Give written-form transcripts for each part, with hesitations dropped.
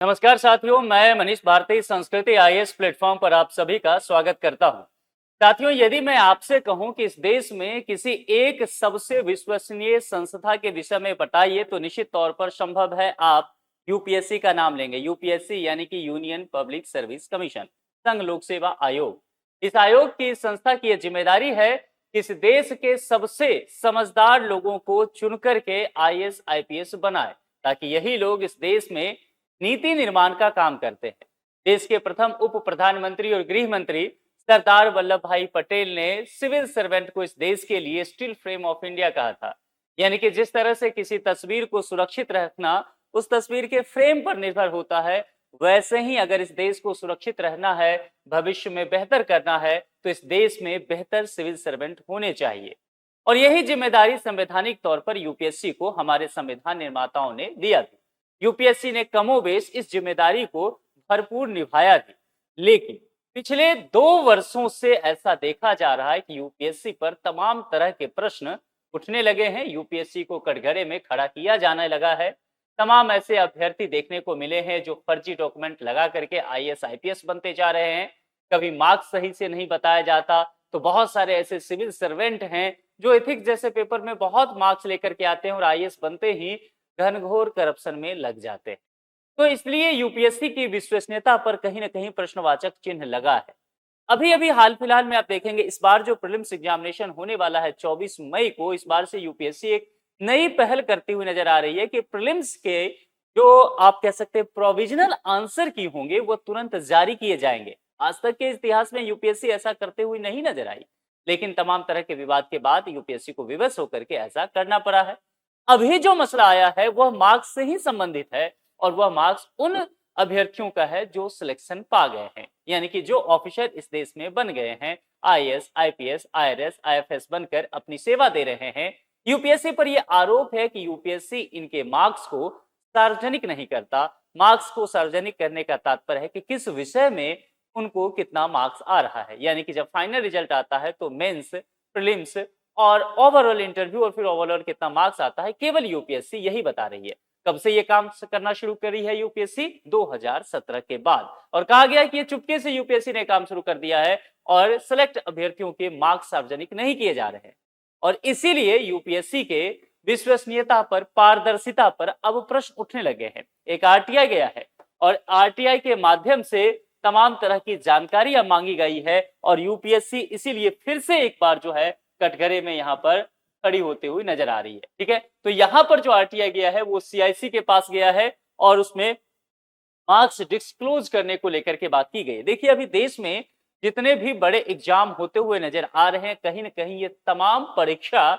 नमस्कार साथियों, मैं मनीष भारती संस्कृति आईएएस प्लेटफॉर्म पर आप सभी का स्वागत करता हूं। साथियों, यदि मैं आपसे कहूं कि इस देश में किसी एक सबसे विश्वसनीय संस्था के विषय में बताइए तो निश्चित तौर पर संभव है आप यूपीएससी का नाम लेंगे। यूपीएससी यानी कि यूनियन पब्लिक सर्विस कमीशन, संघ लोक सेवा आयोग। इस आयोग की संस्था की यह जिम्मेदारी है कि इस देश के सबसे समझदार लोगों को चुनकर के आईएएस आईपीएस बनाए, ताकि यही लोग इस देश में नीति निर्माण का काम करते हैं। देश के प्रथम उप प्रधानमंत्री और गृह मंत्री सरदार वल्लभ भाई पटेल ने सिविल सर्वेंट को इस देश के लिए स्टील फ्रेम ऑफ इंडिया कहा था। यानी कि जिस तरह से किसी तस्वीर को सुरक्षित रखना उस तस्वीर के फ्रेम पर निर्भर होता है, वैसे ही अगर इस देश को सुरक्षित रहना है, भविष्य में बेहतर करना है, तो इस देश में बेहतर सिविल सर्वेंट होने चाहिए। और यही जिम्मेदारी संवैधानिक तौर पर यूपीएससी को हमारे संविधान निर्माताओं ने दिया थी। यूपीएससी ने कमोबेश इस जिम्मेदारी को भरपूर निभाया थी, लेकिन पिछले 2 वर्षों से ऐसा देखा जा रहा है कि यूपीएससी पर तमाम तरह के प्रश्न उठने लगे हैं। यूपीएससी को कटघरे में खड़ा किया जाने लगा है। तमाम ऐसे अभ्यर्थी देखने को मिले हैं जो फर्जी डॉक्यूमेंट लगा करके आईएएस आईपीएस बनते जा रहे हैं। कभी मार्क्स सही से नहीं बताया जाता, तो बहुत सारे ऐसे सिविल सर्वेंट हैं जो एथिक्स जैसे पेपर में बहुत मार्क्स लेकर के आते हैं और आईएएस बनते ही घनघोर करप्शन में लग जाते हैं। तो इसलिए यूपीएससी की विश्वसनीयता पर कहीं ना कहीं प्रश्नवाचक चिन्ह लगा है। अभी अभी हाल फिलहाल में आप देखेंगे, इस बार जो प्रीलिम्स एग्जामिनेशन होने वाला है 24 मई को, इस बार से यूपीएससी एक नई पहल करती हुई नजर आ रही है कि प्रीलिम्स के जो आप कह सकते हैं प्रोविजनल आंसर की होंगे वो तुरंत जारी किए जाएंगे। आज तक के इतिहास में यूपीएससी ऐसा करते हुए नहीं नजर आई, लेकिन तमाम तरह के विवाद के बाद यूपीएससी को विवश होकर के ऐसा करना पड़ा है। अभी जो मसला आया है वह मार्क्स से ही संबंधित है, और वह मार्क्स उन अभ्यर्थियों का है जो सिलेक्शन पा गए हैं, यानी कि जो ऑफिसर इस देश में बन गए हैं, आईएएस आईपीएस आईआरएस आईएफएस बनकर अपनी सेवा दे रहे हैं। यूपीएससी पर यह आरोप है कि यूपीएससी इनके मार्क्स को सार्वजनिक नहीं करता। मार्क्स को सार्वजनिक करने का तात्पर्य है कि किस विषय में उनको कितना मार्क्स आ रहा है, यानी कि जब फाइनल रिजल्ट आता है तो मेंस, प्रीलिम्स और ओवरऑल इंटरव्यू और फिर ओवरऑल कितना मार्क्स आता है, केवल यूपीएससी यही बता रही है। कब से ये काम करना शुरू करी है यूपीएससी? 2017 के बाद। और कहा गया कि ये चुपके से यूपीएससी ने काम शुरू कर दिया है और सिलेक्ट अभ्यर्थियों के मार्क्स सार्वजनिक नहीं किए जा रहे हैं। और इसीलिए यूपीएससी के विश्वसनीयता पर, पारदर्शिता पर अब प्रश्न उठने लगे हैं। एक आरटीआई गया है और आरटीआई के माध्यम से तमाम तरह की जानकारियां मांगी गई है, और यूपीएससी इसीलिए फिर से एक बार जो है कटघरे में यहाँ पर खड़ी होते हुए नजर आ रही है। ठीक है, तो यहाँ पर जो आरटीआई गया है वो सीआईसी के पास गया है और उसमें मार्क्स डिस्क्लोज करने को लेकर के बात की गई। देखिए, अभी देश में जितने भी बड़े एग्जाम होते हुए नजर आ रहे हैं, कहीं ना कहीं ये तमाम परीक्षा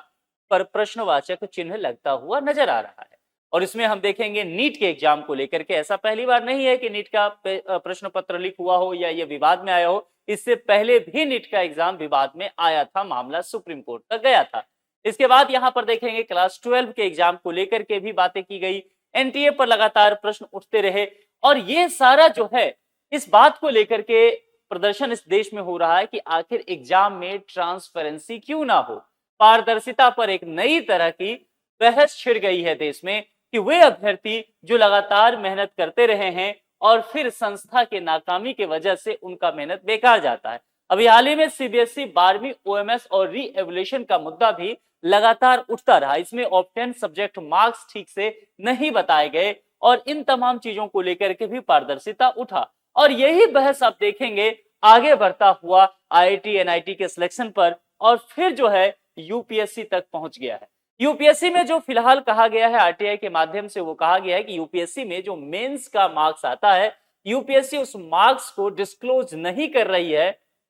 पर प्रश्नवाचक चिन्ह लगता हुआ नजर आ रहा है। और इसमें हम देखेंगे नीट के एग्जाम को लेकर के, ऐसा पहली बार नहीं है कि नीट का प्रश्न पत्र लीक हुआ हो या ये विवाद में आया हो। इससे पहले भी नीट का एग्जाम विवाद में आया था, मामला सुप्रीम कोर्ट तक गया था। इसके बाद यहाँ पर देखेंगे क्लास 12 के एग्जाम को लेकर के भी बातें की गई, एनटीए पर लगातार प्रश्न उठते रहे, और ये सारा जो है इस बात को लेकर के प्रदर्शन इस देश में हो रहा है कि आखिर एग्जाम में ट्रांसपेरेंसी क्यों ना हो। पारदर्शिता पर एक नई तरह की बहस छिड़ गई है देश में कि वे अभ्यर्थी जो लगातार मेहनत करते रहे हैं और फिर संस्था के नाकामी की वजह से उनका मेहनत बेकार जाता है। अभी हाल ही में सीबीएसई 12वीं ओएमएस और री एवल्यूशन का मुद्दा भी लगातार उठता रहा। इसमें ऑप्टेन सब्जेक्ट मार्क्स ठीक से नहीं बताए गए और इन तमाम चीजों को लेकर के भी पारदर्शिता उठा, और यही बहस आप देखेंगे आगे बढ़ता हुआ आईआईटी एनआईटी के सिलेक्शन पर, और फिर जो है यूपीएससी तक पहुंच गया है। यूपीएससी में जो फिलहाल कहा गया है आरटीआई के माध्यम से, वो कहा गया है कि यूपीएससी में जो मेंस का मार्क्स आता है, यूपीएससी उस मार्क्स को डिस्क्लोज नहीं कर रही है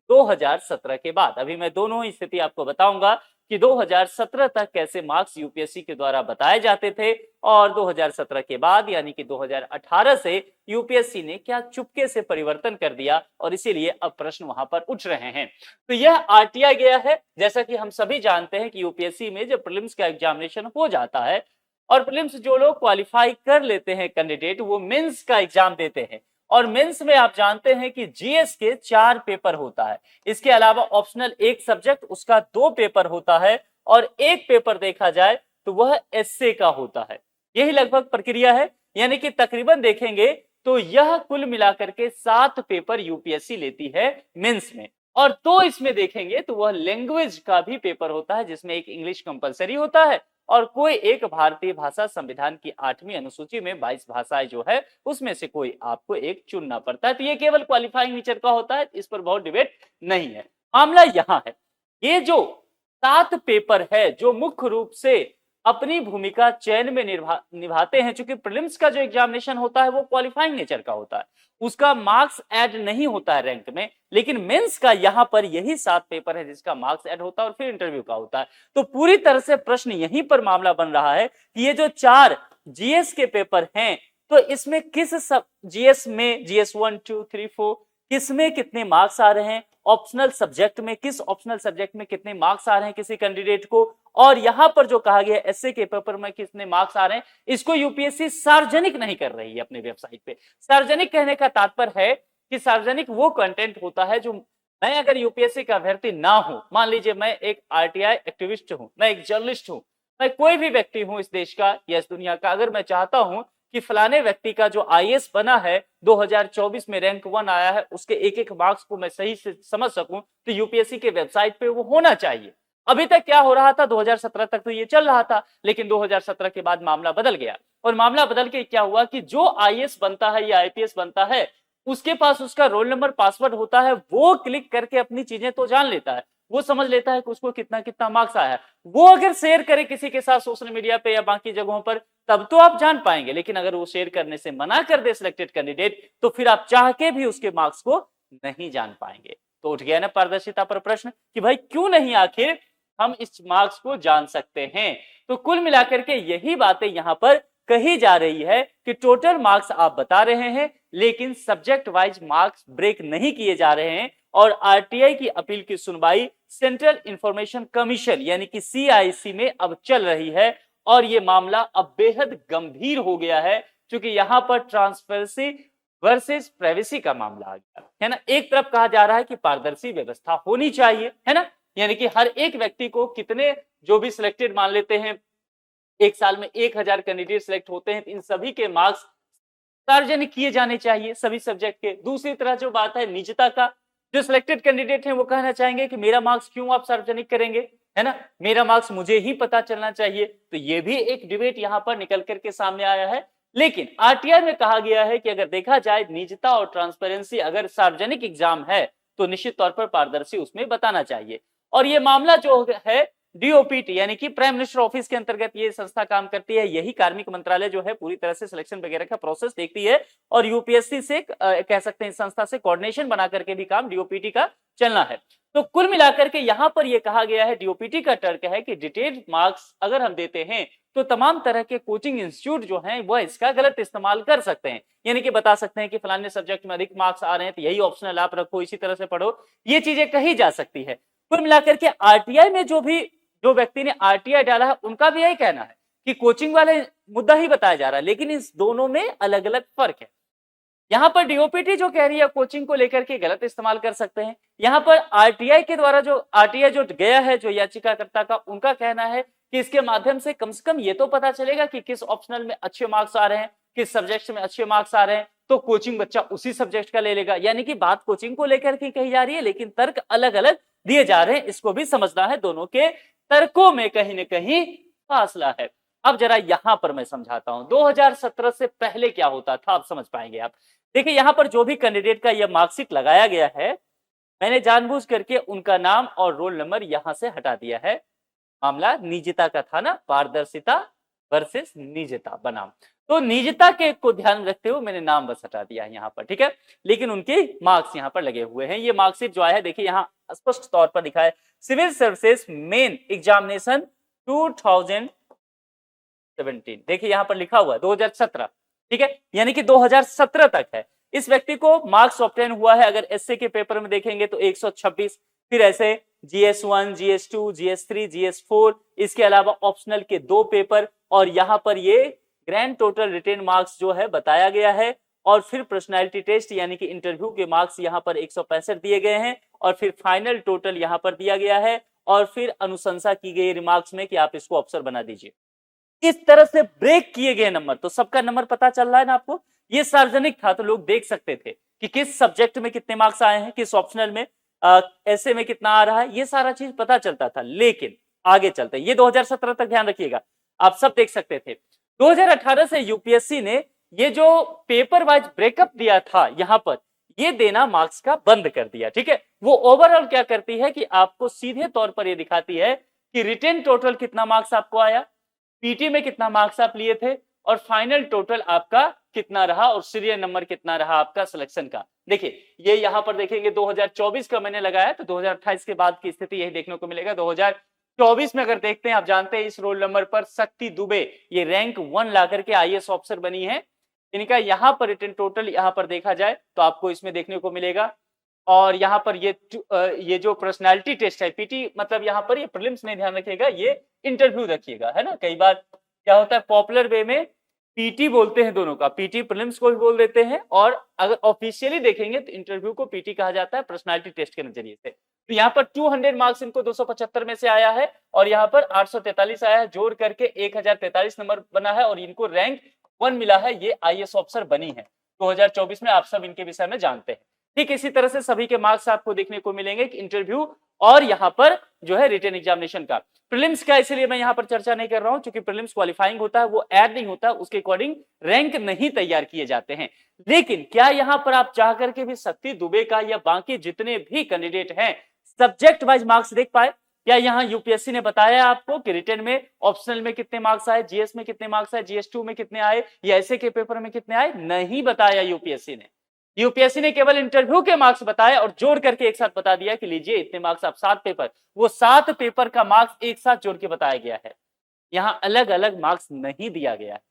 2017 के बाद। अभी मैं दोनों ही स्थिति आपको बताऊंगा कि 2017 तक कैसे मार्क्स यूपीएससी के द्वारा बताए जाते थे, और 2017 के बाद यानी कि 2018 से यूपीएससी ने क्या चुपके से परिवर्तन कर दिया, और इसीलिए अब प्रश्न वहां पर उठ रहे हैं। तो यह आरटीआई गया है। जैसा कि हम सभी जानते हैं कि यूपीएससी में जब प्रीलिम्स का एग्जामिनेशन हो जाता है और प्रीलिम्स जो लोग क्वालिफाई कर लेते हैं कैंडिडेट, वो मेंस का एग्जाम देते हैं। और मेंस में आप जानते हैं कि जीएस के 4 पेपर होता है, इसके अलावा ऑप्शनल एक सब्जेक्ट उसका 2 पेपर होता है, और एक पेपर देखा जाए तो वह एसए का होता है। यही लगभग प्रक्रिया है, यानी कि तकरीबन देखेंगे तो यह कुल मिलाकर के 7 पेपर यूपीएससी लेती है मेंस में। और तो इसमें देखेंगे तो वह लैंग्वेज का भी पेपर होता है, जिसमें एक इंग्लिश कंपलसरी होता है और कोई एक भारतीय भाषा, संविधान की 8वीं अनुसूची में 22 भाषाएं जो है उसमें से कोई आपको एक चुनना पड़ता है। तो ये केवल क्वालिफाइंग नेचर का होता है, इस पर बहुत डिबेट नहीं है। मामला यहां है, ये जो 7 पेपर है जो मुख्य रूप से अपनी भूमिका चयन में निभाते हैं, चूंकि प्रीलिम्स का जो एग्जामिनेशन होता है वो क्वालिफाइंग नेचर का होता है, उसका मार्क्स ऐड नहीं होता है रैंक में, लेकिन मेंस का यहां पर यही 7 पेपर है जिसका मार्क्स ऐड होता है और फिर इंटरव्यू का होता है। तो पूरी तरह से प्रश्न यहीं पर मामला बन रहा है कि ये जो 4 जीएस के पेपर हैं, तो इसमें किस सब जीएस में, जीएस 1 2 3 4 किसमें कितने मार्क्स आ रहे हैं, ऑप्शनल सब्जेक्ट में किस ऑप्शनल सब्जेक्ट में कितने मार्क्स आ रहे हैं किसी कैंडिडेट को, और यहां पर जो कहा गया है एसए के पेपर में कितने मार्क्स आ रहे हैं, इसको यूपीएससी सार्वजनिक नहीं कर रही है अपने वेबसाइट पे। सार्वजनिक कहने का तात्पर्य है कि सार्वजनिक वो कंटेंट होता है जो मैं अगर यूपीएससी का अभ्यर्थी ना हूं, मान लीजिए मैं एक आरटीआई एक्टिविस्ट हूं, मैं एक जर्नलिस्ट हूं, मैं कोई भी व्यक्ति हूं इस देश का या इस दुनिया का, अगर मैं चाहता हूं कि फलाने व्यक्ति का जो आईएएस बना है 2024 में रैंक 1 आया है, उसके एक एक मार्क्स को मैं सही से समझ सकूं, तो यूपीएससी के वेबसाइट पे वो होना चाहिए। अभी तक क्या हो रहा था, 2017 तक तो ये चल रहा था, लेकिन 2017 के बाद मामला बदल गया और मामला बदल के क्या हुआ कि जो आईएएस बनता है या आईपीएस बनता है उसके पास उसका रोल नंबर पासवर्ड होता है, वो क्लिक करके अपनी चीजें तो जान लेता है, वो समझ लेता है कि उसको कितना कितना मार्क्स आया है। वो अगर शेयर करे किसी के साथ सोशल मीडिया पे या बाकी जगहों पर तब तो आप जान पाएंगे, लेकिन अगर वो शेयर करने से मना कर दे सिलेक्टेड कैंडिडेट, तो फिर आप चाह के भी उसके मार्क्स को नहीं जान पाएंगे। तो उठ गया ना पारदर्शिता पर प्रश्न कि भाई क्यों नहीं आखिर हम इस मार्क्स को जान सकते हैं। तो कुल मिलाकर के यही बातें यहां पर कही जा रही है कि टोटल मार्क्स आप बता रहे हैं, लेकिन सब्जेक्ट वाइज मार्क्स ब्रेक नहीं किए जा रहे हैं और आरटीआई की अपील की सुनवाई सेंट्रल इंफॉर्मेशन कमीशन यानी कि सीआईसी में अब चल रही है और यह मामला अब बेहद गंभीर हो गया है, क्योंकि यहां पर ट्रांसपेरेंसी वर्सेस प्राइवेसी का मामला आ गया है ना। एक तरफ कहा जा रहा है कि पारदर्शी व्यवस्था होनी चाहिए, है ना, यानी कि हर एक व्यक्ति को कितने जो भी सिलेक्टेड मान लेते हैं, एक साल में 1000 कैंडिडेट सिलेक्ट होते हैं, इन सभी के मार्क्स सार्वजनिक किए जाने चाहिए सभी सब्जेक्ट के। दूसरी तरह जो बात है निजता का, जो सिलेक्टेड कैंडिडेट हैं वो कहना चाहेंगे कि मेरा मार्क्स क्यों आप सार्वजनिक करेंगे, है ना, मेरा मार्क्स मुझे ही पता चलना चाहिए। तो ये भी एक डिबेट यहां पर निकल करके सामने आया है। लेकिन आरटीआई में कहा गया है कि अगर देखा जाए निजता और ट्रांसपेरेंसी, अगर सार्वजनिक एग्जाम है तो निश्चित तौर पर पारदर्शी उसमें बताना चाहिए। और ये मामला जो है डीओपीटी यानी कि प्राइम मिनिस्टर ऑफिस के अंतर्गत ये संस्था काम करती है, यही कार्मिक मंत्रालय जो है पूरी तरह से सिलेक्शन वगैरह का प्रोसेस देखती है और यूपीएससी से कह सकते हैं संस्था से कोऑर्डिनेशन बना करके भी काम डीओपीटी का चलना है। तो कुल मिलाकर के यहां पर यह कहा गया है, डीओपीटी का तर्क है कि डिटेल्ड मार्क्स अगर हम देते हैं तो तमाम तरह के कोचिंग इंस्टीट्यूट जो हैं वह इसका गलत इस्तेमाल कर सकते हैं, यानी कि बता सकते हैं कि फलाने सब्जेक्ट में अधिक मार्क्स आ रहे हैं तो यही ऑप्शनल आप रखो, इसी तरह से पढ़ो, ये चीजें कही जा सकती है। कुल मिलाकर के आरटीआई में जो व्यक्ति ने आरटीआई डाला है उनका भी यही कहना है कि कोचिंग वाले मुद्दा ही बताया जा रहा है, लेकिन इस दोनों में अलग अलग फर्क है। यहां पर डीओपीटी जो कह रही है कोचिंग को लेकर के गलत इस्तेमाल कर सकते हैं, यहां पर आरटीआई के द्वारा जो आरटीआई जो गया है जो याचिकाकर्ता का, उनका कहना है कि इसके माध्यम से कम ये तो पता चलेगा कि किस ऑप्शनल में अच्छे मार्क्स आ रहे हैं, किस सब्जेक्ट में अच्छे मार्क्स आ रहे हैं, तो कोचिंग बच्चा उसी सब्जेक्ट का ले लेगा। यानी कि बात कोचिंग को लेकर के कही जा रही है, लेकिन तर्क अलग अलग दिए जा रहे हैं, इसको भी समझना है, दोनों के तर्कों में कहीं ना कहीं फासला है। अब जरा यहां पर मैं समझाता हूं 2017 से पहले क्या होता था, आप समझ पाएंगे। आप देखिए यहां पर जो भी कैंडिडेट का यह मार्कशीट लगाया गया है, मैंने जानबूझ करके उनका नाम और रोल नंबर यहां से हटा दिया है। मामला निजता का था ना, पारदर्शिता वर्सेस निजता बनाम, तो निजता के को ध्यान रखते हुए मैंने नाम बस हटा दिया है यहाँ पर, ठीक है, लेकिन उनके मार्क्स यहाँ पर लगे हुए हैं। ये मार्कशीट जो है देखिए यहाँ स्पष्ट तौर पर लिखा है सिविल सर्विसेज मेन एग्जामिनेशन 2017, देखिए यहाँ पर लिखा हुआ है 2017, ठीक है, यानी कि 2017 तक है। इस व्यक्ति को मार्क्स ऑब्टेन हुआ है, अगर एसए के पेपर में देखेंगे तो 126, फिर ऐसे GS1, GS2, GS3, GS4, इसके अलावा ऑप्शनल के 2 पेपर, और यहां पर ये ग्रैंड टोटल रिटेन मार्क्स जो है बताया गया है, और फिर पर्सनालिटी टेस्ट यानी कि इंटरव्यू के मार्क्स यहां पर 165 दिए गए हैं, और फिर फाइनल टोटल यहां पर दिया गया है, और फिर अनुशंसा की गई रिमार्क्स में कि आप इसको अफसर बना दीजिए। इस तरह से ब्रेक किए गए नंबर, तो सबका नंबर पता चल रहा है ना आपको। ये सार्वजनिक था तो लोग देख सकते थे कि किस सब्जेक्ट में कितने मार्क्स आए हैं, किस ऑप्शनल में, ऐसे में कितना आ रहा है, ये सारा चीज पता चलता था। लेकिन आगे चलते, ये 2017 तक ध्यान रखिएगा, आप सब देख सकते थे। 2018 से यूपीएससी ने ये जो पेपर वाइज ब्रेकअप दिया था यहां पर, ये देना मार्क्स का बंद कर दिया। ठीक है, वो ओवरऑल क्या करती है कि आपको सीधे तौर पर ये दिखाती है कि रिटेन टोटल कितना मार्क्स आपको आया, पीटी में कितना मार्क्स आप लिए थे, और फाइनल टोटल आपका कितना रहा, और सीरियल नंबर कितना रहा आपका सिलेक्शन का। देखिए ये यहां पर देखेंगे 2024 का मैंने लगाया, तो 2028 के बाद की स्थिति यही देखने को मिलेगा। 2024 में अगर देखते हैं, आप जानते हैं इस रोल नंबर पर शक्ति दुबे ये रैंक 1 ला करके आईएएस ऑफिसर बनी है। इनका यहां पर रिटन टोटल यहां पर देखा जाए तो आपको इसमें देखने को मिलेगा। और यहां पर ये जो पर्सनालिटी टेस्ट है, पीटी मतलब यहां पर ये प्रीलिम्स नहीं, ध्यान रखिएगा, ये इंटरव्यू रखिएगा, है ना। कई बार क्या होता है पॉपुलर वे में पीटी बोलते हैं दोनों का, पीटी प्रीलिम्स को भी बोल देते हैं, और अगर ऑफिशियली देखेंगे तो इंटरव्यू को पीटी कहा जाता है पर्सनालिटी टेस्ट के नजरिए से। तो यहाँ पर 200 मार्क्स इनको 275 में से आया है, और यहाँ पर 843 आया है, जोड़ करके 1043 नंबर बना है, और इनको रैंक 1 मिला है, ये आईएएस ऑफिसर बनी है 2024 में। आप सब इनके विषय में जानते हैं। ठीक इसी तरह से सभी के मार्क्स आपको देखने को मिलेंगे कि इंटरव्यू और यहाँ पर जो है रिटन एग्जामिनेशन का। प्रीलिम्स का इसलिए मैं यहाँ पर चर्चा नहीं कर रहा हूं, क्योंकि प्रीलिम्स क्वालिफाइंग होता है, वो ऐड नहीं होता, उसके अकॉर्डिंग रैंक नहीं तैयार किए जाते हैं। लेकिन क्या यहाँ पर आप चाह करके भी शक्ति दुबे का या बाकी जितने भी कैंडिडेट हैं सब्जेक्ट वाइज मार्क्स देख पाए? क्या यहाँ यूपीएससी ने बताया आपको कि रिटन में ऑप्शनल में कितने मार्क्स आए, जीएस में कितने मार्क्स आए, जीएस2 में कितने आए, या ऐसे के पेपर में कितने आए? नहीं बताया यूपीएससी ने। यूपीएससी ने केवल इंटरव्यू के मार्क्स बताए और जोड़ करके एक साथ बता दिया कि लीजिए इतने मार्क्स, आप 7 पेपर, वो 7 पेपर का मार्क्स एक साथ जोड़ के बताया गया है। यहाँ अलग अलग मार्क्स नहीं दिया गया है,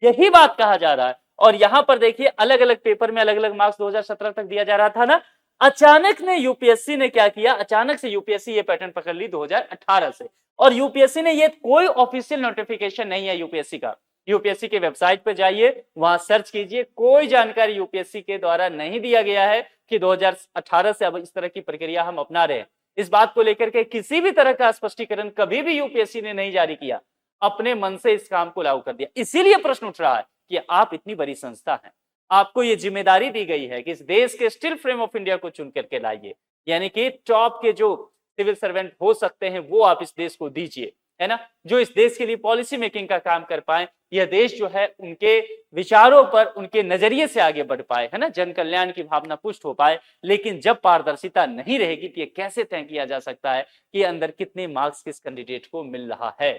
यही बात कहा जा रहा है। और यहां पर देखिए अलग अलग पेपर में अलग अलग मार्क्स 2017 तक दिया जा रहा था ना। अचानक ने यूपीएससी ने क्या किया, अचानक से यूपीएससी ये पैटर्न पकड़ ली 2018 से। और यूपीएससी ने ये कोई ऑफिशियल नोटिफिकेशन नहीं है यूपीएससी का। यूपीएससी के वेबसाइट पे जाइए, वहां सर्च कीजिए, कोई जानकारी यूपीएससी के द्वारा नहीं दिया गया है कि 2018 से अब इस तरह की प्रक्रिया हम अपना रहे हैं। इस बात को लेकर के किसी भी तरह का स्पष्टीकरण कभी भी यूपीएससी ने नहीं जारी किया, अपने मन से इस काम को लागू कर दिया। इसीलिए प्रश्न उठ रहा है कि आप इतनी बड़ी संस्था हैं, आपको ये जिम्मेदारी दी गई है कि इस देश के स्टील फ्रेम ऑफ इंडिया को चुन करके लाइए, यानी कि टॉप के जो सिविल सर्वेंट हो सकते हैं वो आप इस देश को दीजिए, है ना, जो इस देश के लिए पॉलिसी मेकिंग का काम कर पाए, यह देश जो है उनके विचारों पर, उनके नजरिए से आगे बढ़ पाए, है ना, जन कल्याण की भावना पुष्ट हो पाए। लेकिन जब पारदर्शिता नहीं रहेगी तो ये कैसे तय किया जा सकता है कि अंदर कितने मार्क्स किस कैंडिडेट को मिल रहा है?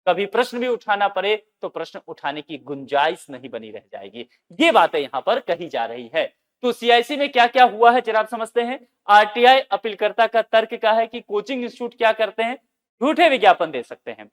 कभी प्रश्न भी उठाना पड़े तो प्रश्न उठाने की गुंजाइश नहीं बनी रह जाएगी। ये बातें यहां पर कही जा रही है। तो सीआईसी में क्या क्या हुआ है जरा आप समझते हैं। आरटीआई अपीलकर्ता का तर्क क्या है कि कोचिंग इंस्टीट्यूट क्या करते हैं, झूठे विज्ञापन दे सकते हैं।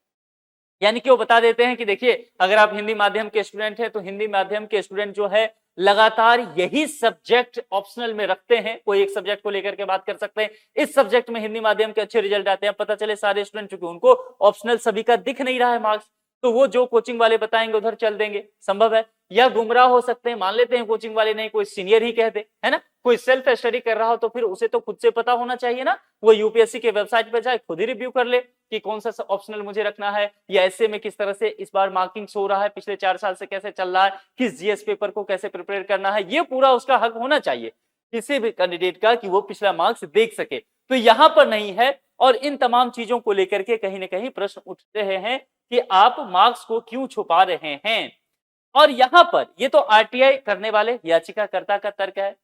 यानी कि वो बता देते हैं कि देखिए अगर आप हिंदी माध्यम के स्टूडेंट हैं तो हिंदी माध्यम के स्टूडेंट जो है लगातार यही सब्जेक्ट ऑप्शनल में रखते हैं, कोई एक सब्जेक्ट को लेकर के बात कर सकते हैं, इस सब्जेक्ट में हिंदी माध्यम के अच्छे रिजल्ट आते हैं, पता चले सारे स्टूडेंट, चूंकि उनको ऑप्शनल सभी का दिख नहीं रहा है मार्क्स, तो वो जो कोचिंग वाले बताएंगे उधर चल देंगे, संभव है। या गुमराह हो सकते हैं, मान लेते हैं कोचिंग वाले नहीं, कोई सीनियर ही कह दे, है ना, कोई सेल्फ स्टडी कर रहा हो तो फिर उसे तो खुद से पता होना चाहिए ना, वो यूपीएससी के वेबसाइट पर जाए खुद ही रिव्यू कर ले कि कौन सा ऑप्शनल मुझे रखना है, या ऐसे में किस तरह से इस बार मार्किंग हो रहा है, पिछले 4 साल से कैसे चल रहा है, किस जीएस पेपर को कैसे प्रिपेयर करना है, ये पूरा उसका हक होना चाहिए किसी भी कैंडिडेट का कि वो पिछला मार्क्स देख सके। तो यहाँ पर नहीं है, और इन तमाम चीजों को लेकर के कहीं ना कहीं प्रश्न उठ रहे हैं कि आप मार्क्स को क्यों छुपा रहे हैं। और यहां पर ये तो आरटीआई करने वाले याचिकाकर्ता का तर्क है।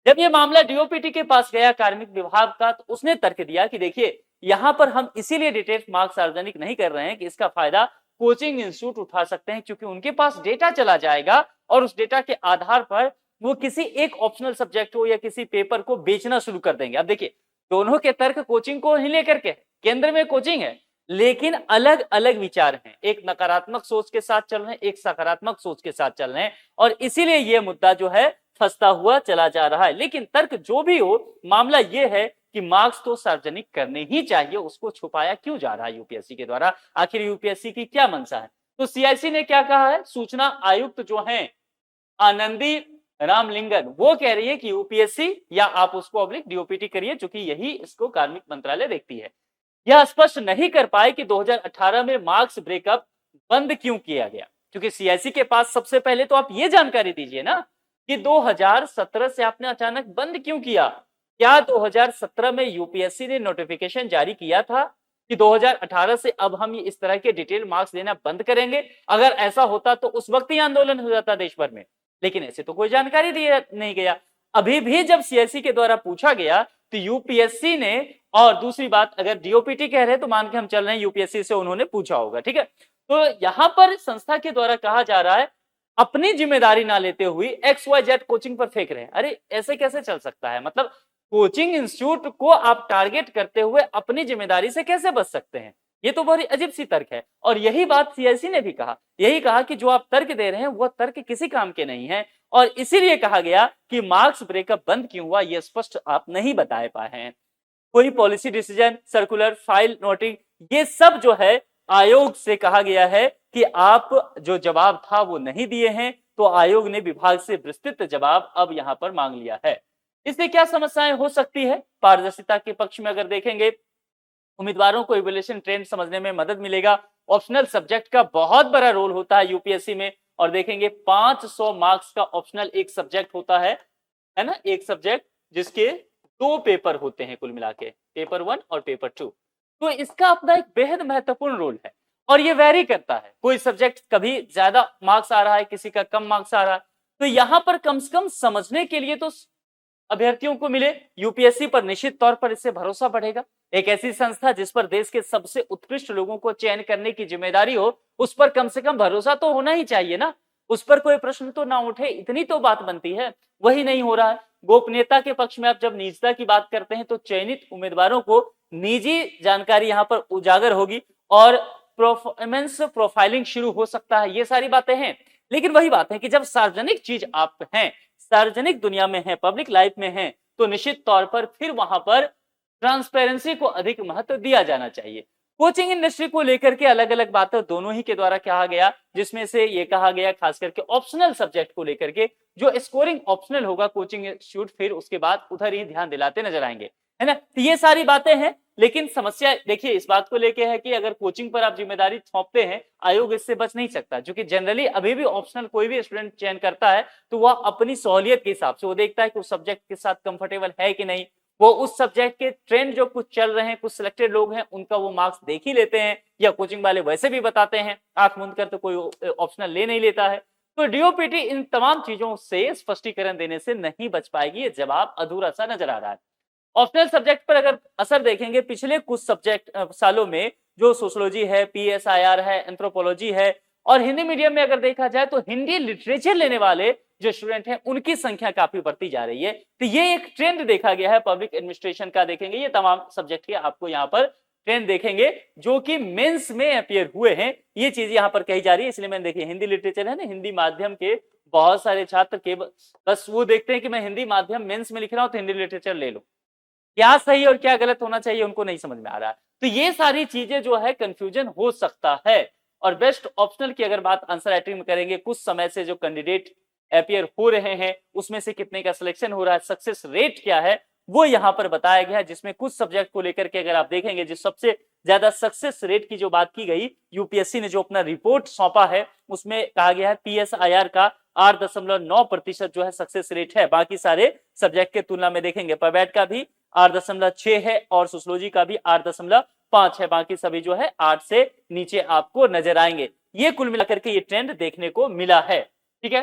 जब ये मामला डीओपीटी के पास गया कार्मिक विभाग का, तो उसने तर्क दिया कि देखिए यहां पर हम इसीलिए डिटेल मार्क्स सार्वजनिक नहीं कर रहे हैं कि इसका फायदा कोचिंग इंस्टीट्यूट उठा सकते हैं, क्योंकि उनके पास डेटा चला जाएगा और उस डेटा के आधार पर वो किसी एक ऑप्शनल सब्जेक्ट को या किसी पेपर को बेचना शुरू कर देंगे। अब देखिए दोनों के तर्क कोचिंग को ही लेकर के, केंद्र में कोचिंग है लेकिन अलग अलग विचार हैं, एक नकारात्मक सोच के साथ चल रहे हैं, एक सकारात्मक सोच के साथ चल रहे हैं, और इसीलिए यह मुद्दा जो है फंसता हुआ चला जा रहा है। लेकिन तर्क जो भी हो, मामला यह है कि मार्क्स तो सार्वजनिक करने ही चाहिए, उसको छुपाया क्यों जा रहा है यूपीएससी के द्वारा, आखिर यूपीएससी की क्या मंशा है। तो सीआईसी ने क्या कहा है, सूचना आयुक्त जो है आनंदी रामलिंगन, वो कह रही है कि यूपीएससी या आप उसको ऑब्लिक डीओपीटी करिए, चूंकि यही इसको कार्मिक मंत्रालय देखती है, यह स्पष्ट नहीं कर पाए कि 2018 में मार्क्स ब्रेकअप बंद क्यों किया गया। क्योंकि सीआईसी के पास सबसे पहले तो आप ये जानकारी दीजिए ना कि 2017 से आपने अचानक बंद क्यों किया? क्या 2017 में यूपीएससी ने नोटिफिकेशन जारी किया था कि 2018 से अब हम इस तरह के डिटेल मार्क्स देना बंद करेंगे? अगर ऐसा होता तो उस वक्त ही आंदोलन हो जाता देश भर में, लेकिन ऐसे तो कोई जानकारी दिया नहीं गया। अभी भी जब सीएससी के द्वारा पूछा गया तो यूपीएससी ने, और दूसरी बात, अगर डीओपीटी कह रहे हैं तो मान के हम चल रहे हैं यूपीएससी से उन्होंने पूछा होगा, ठीक है। तो यहां पर संस्था के द्वारा कहा जा रहा है अपनी जिम्मेदारी ना लेते हुए XYZ कोचिंग पर फेंक रहे हैं। अरे ऐसे कैसे चल सकता है? मतलब कोचिंग इंस्टीट्यूट को आप टारगेट करते हुए अपनी जिम्मेदारी से कैसे बच सकते हैं? ये तो बड़ी अजीब सी तर्क है। और यही बात सीएससी ने भी कहा, यही कहा कि जो आप तर्क दे रहे हैं वह तर्क किसी काम के नहीं है, और इसीलिए कहा गया कि मार्क्स ब्रेकअप बंद क्यों हुआ यह स्पष्ट आप नहीं बता पाए हैं। कोई policy decision, circular, file noting, ये सब जो है आयोग से कहा गया है कि आप जो जवाब था वो नहीं दिए हैं, तो आयोग ने विभाग से विस्तृत जवाब अब यहां पर मांग लिया है। इससे क्या समस्याएं हो सकती है? पारदर्शिता के पक्ष में अगर देखेंगे, उम्मीदवारों को इवैल्यूएशन ट्रेंड समझने में मदद मिलेगा। ऑप्शनल सब्जेक्ट का बहुत बड़ा रोल होता है यूपीएससी में, और देखेंगे 500 मार्क्स का ऑप्शनल एक सब्जेक्ट होता है ना, एक सब्जेक्ट जिसके 2 पेपर होते हैं कुल मिला के, पेपर 1 और पेपर 2। तो इसका अपना एक बेहद महत्वपूर्ण रोल है, और ये वेरी करता है। कोई सब्जेक्ट कभी ज्यादा मार्क्स आ रहा है, किसी का कम मार्क्स आ रहा है, तो यहां पर कम से कम समझने के लिए तो अभ्यर्थियों को मिले। यूपीएससी पर निश्चित तौर पर इससे भरोसा बढ़ेगा। एक ऐसी संस्था जिस पर देश के सबसे उत्कृष्ट लोगों को चयन करने की जिम्मेदारी हो, उस पर कम से कम भरोसा तो होना ही चाहिए ना, उस पर कोई प्रश्न तो ना उठे, इतनी तो बात बनती है। वही नहीं हो रहा है। गोपनीयता के पक्ष में आप जब निजता की बात करते हैं तो चयनित उम्मीदवारों को निजी जानकारी यहां पर उजागर होगी, और परफॉर्मेंस प्रोफाइलिंग शुरू हो सकता है। ये सारी बातें हैं, लेकिन वही बात है कि जब सार्वजनिक चीज आप हैं, सार्वजनिक दुनिया में है, पब्लिक लाइफ में है, तो निश्चित तौर पर फिर वहां पर ट्रांसपेरेंसी को अधिक महत्व दिया जाना चाहिए। कोचिंग इंडस्ट्री को लेकर के अलग अलग बातें दोनों ही के द्वारा कहा गया, जिसमें से ये कहा गया खास करके ऑप्शनल सब्जेक्ट को लेकर के, जो स्कोरिंग ऑप्शनल होगा कोचिंग इंस्टीट्यूट फिर उसके बाद उधर ही ध्यान दिलाते नजर आएंगे, है ना। तो ये सारी बातें हैं, लेकिन समस्या देखिए इस बात को लेके है कि अगर कोचिंग पर आप जिम्मेदारी सौंपते हैं, आयोग इससे बच नहीं सकता, क्योंकि जनरली अभी भी ऑप्शनल कोई भी स्टूडेंट चयन करता है तो वह अपनी सहूलियत के हिसाब से वो देखता है कि उस सब्जेक्ट के साथ कंफर्टेबल है कि नहीं। वो उस सब्जेक्ट के ट्रेंड जो कुछ चल रहे हैं, कुछ सिलेक्टेड लोग हैं, उनका वो मार्क्स देख ही लेते हैं, या कोचिंग वाले वैसे भी बताते हैं, आंख मूंद कर तो कोई ऑप्शनल ले नहीं लेता है। तो डीओपीटी इन तमाम चीजों से स्पष्टीकरण देने से नहीं बच पाएगी, ये जवाब अधूरा सा नजर आ रहा है। ऑप्शनल सब्जेक्ट पर अगर असर देखेंगे, पिछले कुछ सब्जेक्ट सालों में जो सोशियोलॉजी है, पीएसआईआर है, एंथ्रोपोलॉजी है, और हिंदी मीडियम में अगर देखा जाए तो हिंदी लिटरेचर लेने वाले जो स्टूडेंट हैं उनकी संख्या काफी बढ़ती जा रही है। तो ये एक ट्रेंड देखा गया है। पब्लिक एडमिनिस्ट्रेशन का देखेंगे, ये तमाम सब्जेक्ट के आपको यहाँ पर ट्रेंड देखेंगे जो कि मेंस में अपीयर हुए हैं, ये चीज यहाँ पर कही जा रही है। इसलिए मैंने देखिए हिंदी लिटरेचर है ना, हिंदी माध्यम के बहुत सारे छात्र के बस वो देखते हैं कि मैं हिंदी माध्यम मेंस में लिख रहा हूँ तो हिंदी लिटरेचर ले लो, क्या सही और क्या गलत होना चाहिए उनको नहीं समझ में आ रहा है। तो ये सारी चीजें जो है कंफ्यूजन हो सकता है। और बेस्ट ऑप्शनल की अगर बात आंसर राइटिंग में करेंगे, कुछ समय से जो कैंडिडेट अपीयर हो रहे हैं उसमें से कितने का सिलेक्शन हो रहा है, सक्सेस रेट क्या है, वो यहाँ पर बताया गया है। जिसमें कुछ सब्जेक्ट को लेकर के अगर आप देखेंगे, जिस सबसे ज्यादा सक्सेस रेट की जो बात की गई, यूपीएससी ने जो अपना रिपोर्ट सौंपा है उसमें कहा गया है पीएसआईआर का 8.9% जो है सक्सेस रेट है। बाकी सारे सब्जेक्ट के तुलना में देखेंगे, पबैट का भी 8.6 है और सोशियोलॉजी का भी 8.5 है। बाकी सभी जो है 8 से नीचे आपको नजर आएंगे। ये कुल मिलाकर के ये ट्रेंड देखने को मिला है, ठीक है।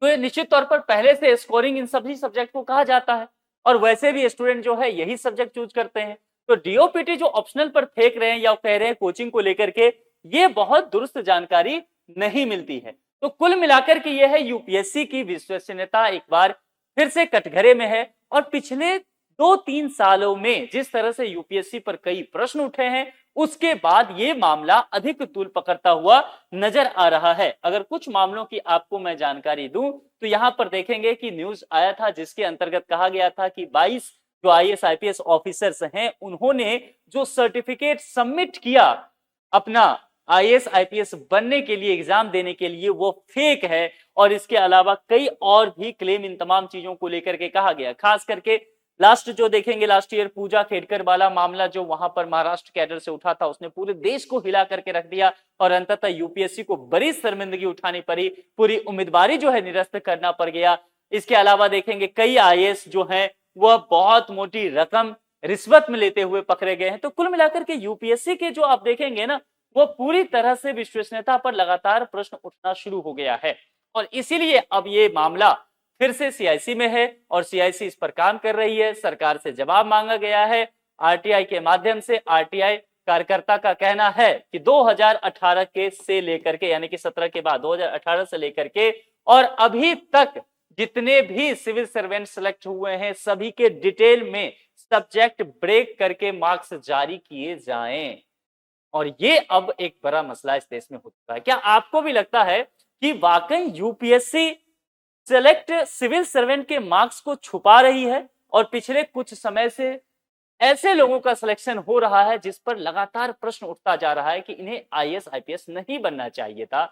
तो ये निश्चित तौर पर पहले से स्कोरिंग इन सभी सब्जेक्ट को कहा जाता है, और वैसे भी स्टूडेंट जो है यही सब्जेक्ट चूज करते हैं। तो डीओपीटी जो ऑप्शनल पर फेंक रहे हैं या कह रहे हैं कोचिंग को लेकर के, ये बहुत दुरुस्त जानकारी नहीं मिलती है। तो कुल मिलाकर के ये है यूपीएससी की विश्वसनीयता एक बार फिर से कटघरे में है। और पिछले 2-3 सालों में जिस तरह से यूपीएससी पर कई प्रश्न उठे हैं, उसके बाद ये मामला अधिक तूल पकड़ता हुआ नजर आ रहा है। अगर कुछ मामलों की आपको मैं जानकारी दूं तो यहां पर देखेंगे कि न्यूज आया था जिसके अंतर्गत कहा गया था कि 22 जो आईएएस आईपीएस ऑफिसर्स हैं उन्होंने जो सर्टिफिकेट सबमिट किया अपना आईएएस आईपीएस बनने के लिए, एग्जाम देने के लिए, वो फेक है। और इसके अलावा कई और भी क्लेम इन तमाम चीजों को लेकर के कहा गया। खास करके लास्ट जो देखेंगे लास्ट ईयर पूजा खेडकर वाला मामला जो वहां पर महाराष्ट्र कैडर से उठा था, उसने पूरे देश को हिला करके रख दिया और अंततः यूपीएससी को बड़ी शर्मिंदगी उठानी पड़ी, पूरी उम्मीदवारी जो है निरस्त करना पड़ गया। इसके अलावा देखेंगे कई आईएएस जो हैं वह बहुत मोटी रकम रिश्वत में लेते हुए पकड़े गए हैं। तो कुल मिलाकर के यूपीएससी के जो आप देखेंगे ना, वो पूरी तरह से विश्वसनीयता पर लगातार प्रश्न उठना शुरू हो गया है और इसीलिए अब ये मामला फिर से सीआईसी में है और सीआईसी इस पर काम कर रही है। सरकार से जवाब मांगा गया है आरटीआई के माध्यम से। आरटीआई कार्यकर्ता का कहना है कि 2018 के से लेकर के, यानी कि 17 के बाद 2018 से लेकर के और अभी तक जितने भी सिविल सर्वेंट सिलेक्ट हुए हैं सभी के डिटेल में सब्जेक्ट ब्रेक करके मार्क्स जारी किए जाएं। और ये अब एक बड़ा मसला इस देश में हो चुका है। क्या आपको भी लगता है कि वाकई यूपीएससी सेलेक्ट सिविल सर्वेंट के मार्क्स को छुपा रही है और पिछले कुछ समय से ऐसे लोगों का सिलेक्शन हो रहा है जिस पर लगातार प्रश्न उठता जा रहा है कि इन्हें आईएएस आईपीएस नहीं बनना चाहिए था,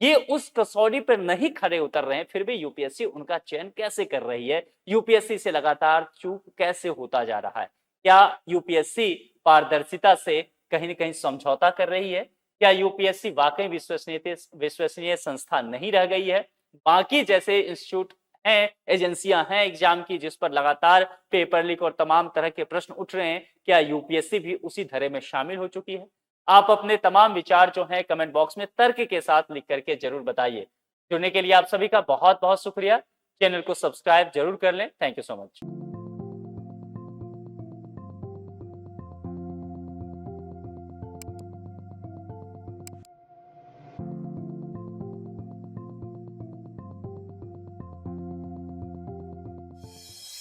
ये उस कसौटी पर नहीं खड़े उतर रहे हैं, फिर भी यूपीएससी उनका चयन कैसे कर रही है? यूपीएससी से लगातार चूक कैसे होता जा रहा है? क्या यूपीएससी पारदर्शिता से कहीं ना कहीं समझौता कर रही है? क्या यूपीएससी वाकई विश्वसनीय संस्था नहीं रह गई है? बाकी जैसे इंस्टीट्यूट हैं, एजेंसियां हैं एग्जाम की जिस पर लगातार पेपर लीक और तमाम तरह के प्रश्न उठ रहे हैं, क्या यूपीएससी भी उसी धरे में शामिल हो चुकी है? आप अपने तमाम विचार जो हैं कमेंट बॉक्स में तर्क के साथ लिख करके जरूर बताइए। जुड़ने के लिए आप सभी का बहुत बहुत शुक्रिया। चैनल को सब्सक्राइब जरूर कर लें। Thank you so much.